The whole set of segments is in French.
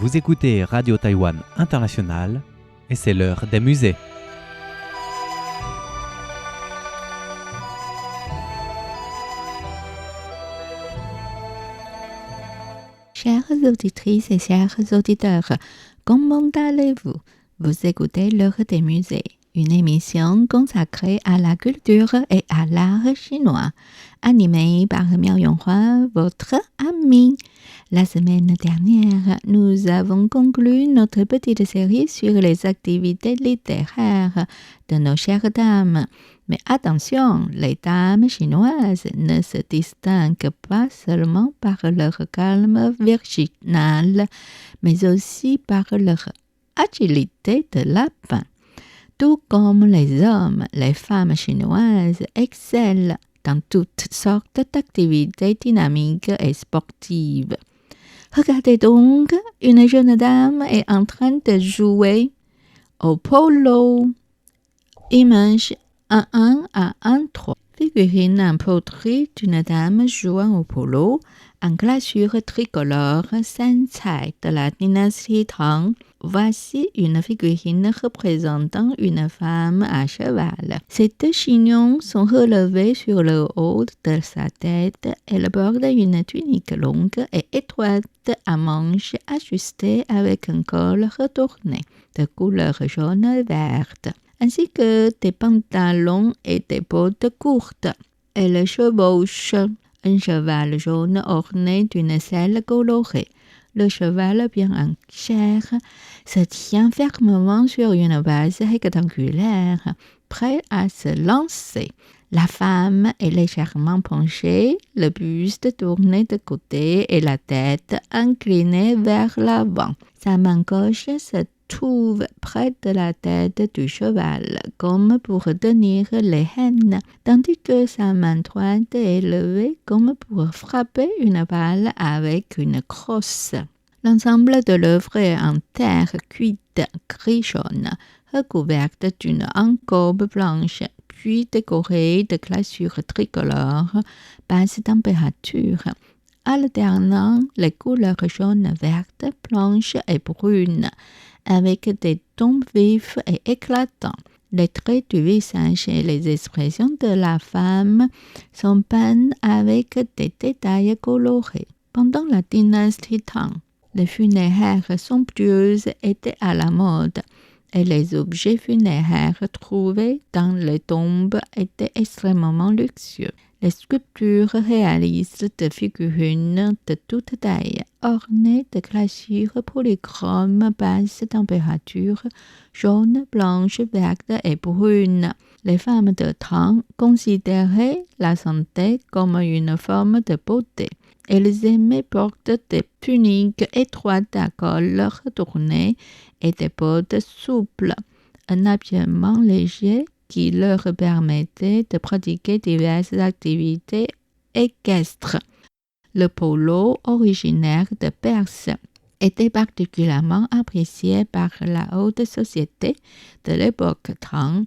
Vous écoutez Radio Taïwan International et c'est l'heure des musées. Chères auditrices et chers auditeurs, comment allez-vous? Vous écoutez l'heure des musées, une émission consacrée à la culture et à l'art chinois, animée par Miao Yonghua, votre amie. La semaine dernière, nous avons conclu notre petite série sur les activités littéraires de nos chères dames. Mais attention, les dames chinoises ne se distinguent pas seulement par leur calme virginal, mais aussi par leur agilité de lapin. Tout comme les hommes, les femmes chinoises excellent dans toutes sortes d'activités dynamiques et sportives. Regardez donc, une jeune dame est en train de jouer au polo. Image 1-1 à 1-3. Figurine en poterie d'une dame jouant au polo en glaçure tricolore Sanzai de la dynastie Tang. Voici une figurine représentant une femme à cheval. Ses deux chignons sont relevés sur le haut de sa tête. Elle porte une tunique longue et étroite à manches ajustées avec un col retourné de couleur jaune-verte, ainsi que des pantalons et des bottes courtes. Elle chevauche un cheval jaune orné d'une selle colorée. Le cheval bien en chair se tient fermement sur une base rectangulaire, prêt à se lancer. La femme est légèrement penchée, le buste tourné de côté et la tête inclinée vers l'avant. Sa main gauche se trouve près de la tête du cheval, comme pour tenir les rênes, tandis que sa main droite est levée comme pour frapper une balle avec une crosse. L'ensemble de l'œuvre est en terre cuite gris-jaune, recouverte d'une encobe blanche, puis décorée de glaçures tricolores, basse température, alternant les couleurs jaune, verte, blanche et brune, avec des tons vifs et éclatants. Les traits du visage et les expressions de la femme sont peints avec des détails colorés. Pendant la dynastie Tang, les funéraires somptueuses étaient à la mode et les objets funéraires trouvés dans les tombes étaient extrêmement luxueux. Les sculptures réalistes de figurines de toute taille, ornées de glaçures polychromes basse température, jaune, blanche, verte et brune. Les femmes de Tang considéraient la santé comme une forme de beauté. Elles aimaient porter des tuniques étroites à col retourné et des bottes souples, un habillement léger qui leur permettait de pratiquer diverses activités équestres. Le polo, originaire de Perse, était particulièrement apprécié par la haute société de l'époque Tang,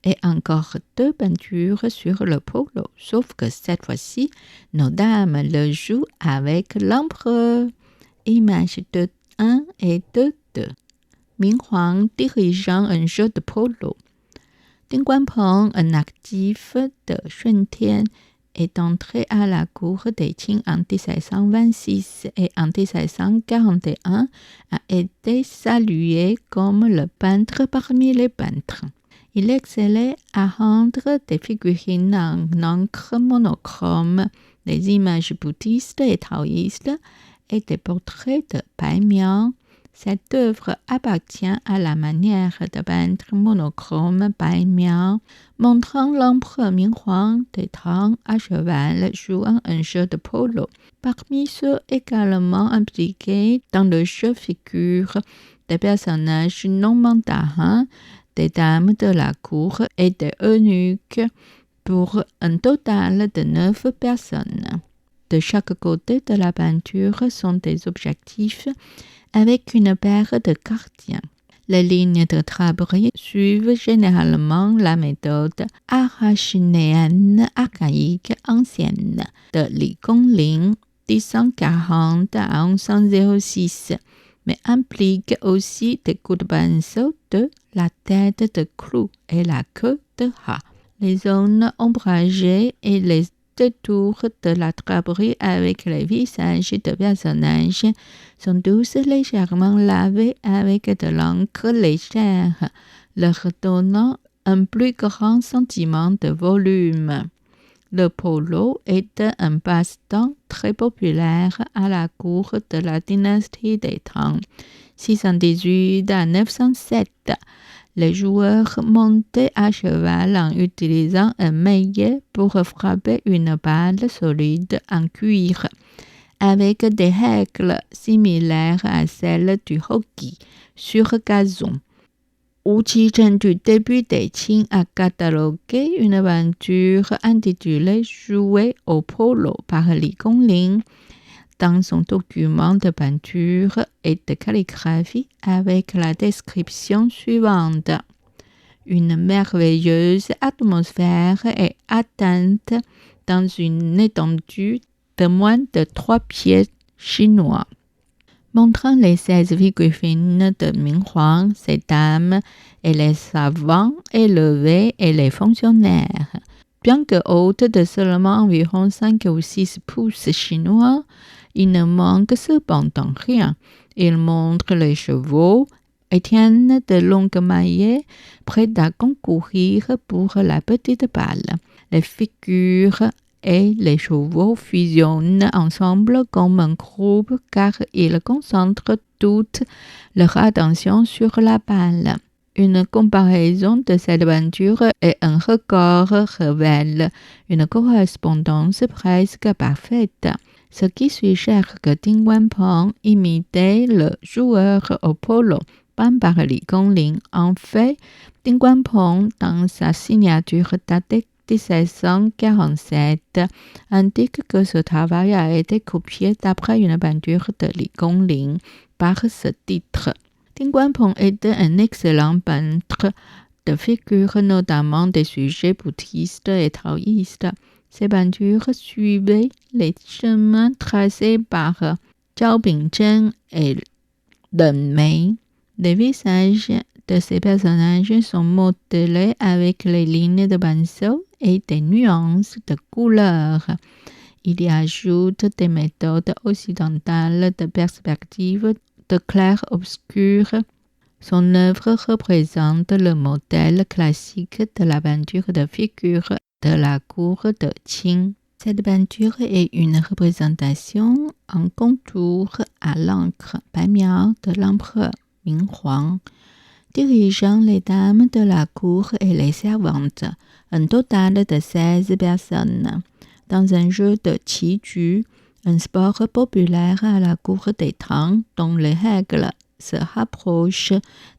et encore deux peintures sur le polo, sauf que cette fois-ci, nos dames le jouent avec l'empereur. Image 2-1 et 2-2. Ming Huang dirigeant un jeu de polo. Ding Guanpeng, un actif de Shun Tian, est entré à la cour des Qing en 1726 et en 1741 a été salué comme le peintre parmi les peintres. Il excellait à rendre des figurines en encre monochrome, des images bouddhistes et taoïstes et des portraits de Bai Miao. Cette œuvre appartient à la manière de peindre monochrome Bai Miao, montrant l'empereur Ming Huang des Tang à cheval jouant un jeu de polo. Parmi ceux également impliqués dans le jeu figurent des personnages non mandarins, des dames de la cour et des eunuques, pour un total de 9 personnes. De chaque côté de la peinture sont des objectifs avec une paire de gardiens. Les lignes de draperie suivent généralement la méthode arachinéenne archaïque ancienne de Li Gongling 1040 à 1106, mais implique aussi des coups de pinceau de la tête de clou et la queue de rat. Les zones ombragées et les détours de la draperie avec les visages de personnages sont tous légèrement lavés avec de l'encre légère, leur donnant un plus grand sentiment de volume. Le polo était un passe-temps très populaire à la cour de la dynastie des Tang, 618 à 907. Les joueurs montaient à cheval en utilisant un maillet pour frapper une balle solide en cuir, avec des règles similaires à celles du hockey sur gazon. Wu Qizhen du début des Qing a catalogué une aventure intitulée Jouer au polo par Li Gongling dans son document de peinture et de calligraphie avec la description suivante. Une merveilleuse atmosphère est atteinte dans une étendue de moins de 3 pieds chinois. Montrant les 16 figures fines de Ming Huang, ses dames et les savants élevés et les fonctionnaires. Bien que haute de seulement environ 5 ou 6 pouces chinois, il ne manque cependant rien. Il montre les chevaux et tiennent de longues maillets prêts à concourir pour la petite balle. Les figures et les chevaux fusionnent ensemble comme un groupe car ils concentrent toute leur attention sur la balle. Une comparaison de cette aventure et un record révèle une correspondance presque parfaite, ce qui suggère que Ding Wanpeng imitait le joueur au polo peint par Li Gongling. En fait, Ding Wanpeng, dans sa signature datée 1747, indique que ce travail a été copié d'après une peinture de Li Gongling par ce titre. Ding Wanpeng était un excellent peintre de figures, notamment des sujets bouddhistes et taoïstes. Ses peintures suivaient les chemins tracés par Zhao Bingzhen et Deng Mei. Les visages de ces personnages sont modelés avec les lignes de pinceau et des nuances de couleurs. Il y ajoute des méthodes occidentales de perspective de clair-obscur. Son œuvre représente le modèle classique de la peinture de figures de la cour de Qing. Cette peinture est une représentation en contour à l'encre Baimiao de l'empereur Ming Huang, dirigeant les dames de la cour et les servantes, un total de 16 personnes, dans un jeu de qiju, un sport populaire à la cour des Tang dont les règles se rapprochent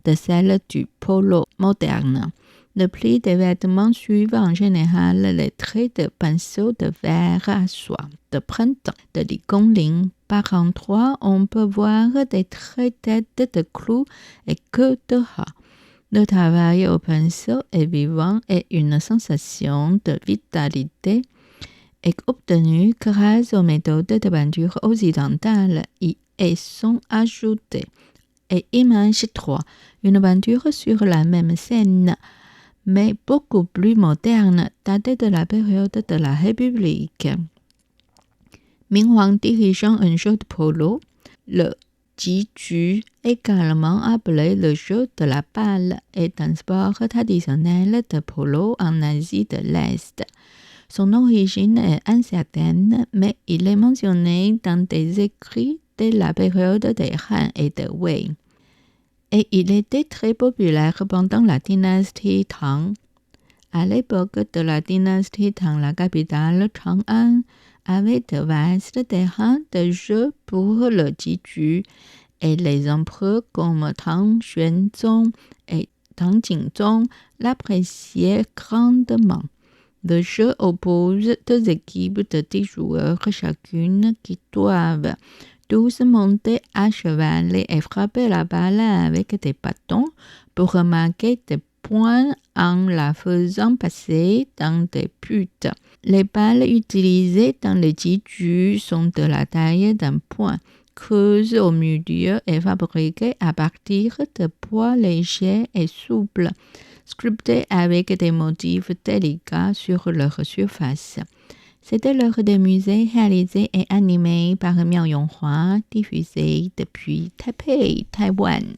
de celles du polo moderne. Le pli des vêtements suit en général les traits de pinceau de verre à soie de printemps de Li Gongling. Par endroits, on peut voir des traits têtes de clous et queue de rat. Le travail au pinceau est vivant et une sensation de vitalité est obtenue grâce aux méthodes de peinture occidentales. Y sont ajoutées. Et image 3, une peinture sur la même scène, mais beaucoup plus moderne, datée de la période de la République. Ming Huang dirigeant un jeu de polo, le qiju, également appelé le jeu de la balle, est un sport traditionnel de polo en Asie de l'Est. Son origine est incertaine, mais il est mentionné dans des écrits de la période des Han et de Wei. Et il était très populaire pendant la dynastie Tang. À l'époque de la dynastie Tang, la capitale Chang'an avait de vastes terrains de jeu pour le qiju, et les empereurs comme Tang Xuanzong et Tang Jingzong l'appréciaient grandement. Le jeu oppose 2 équipes de 10 joueurs chacune qui doivent tous monter à cheval et frapper la balle avec des bâtons pour marquer des points en la faisant passer dans des buts. Les balles utilisées dans les qiju sont de la taille d'un poing. creuse au milieu et fabriquée à partir de bois léger et souple, sculptés avec des motifs délicats sur leur surface. C'était l'heure des musées réalisé et animé par Miao Yonghua, diffusé depuis Taipei, Taïwan.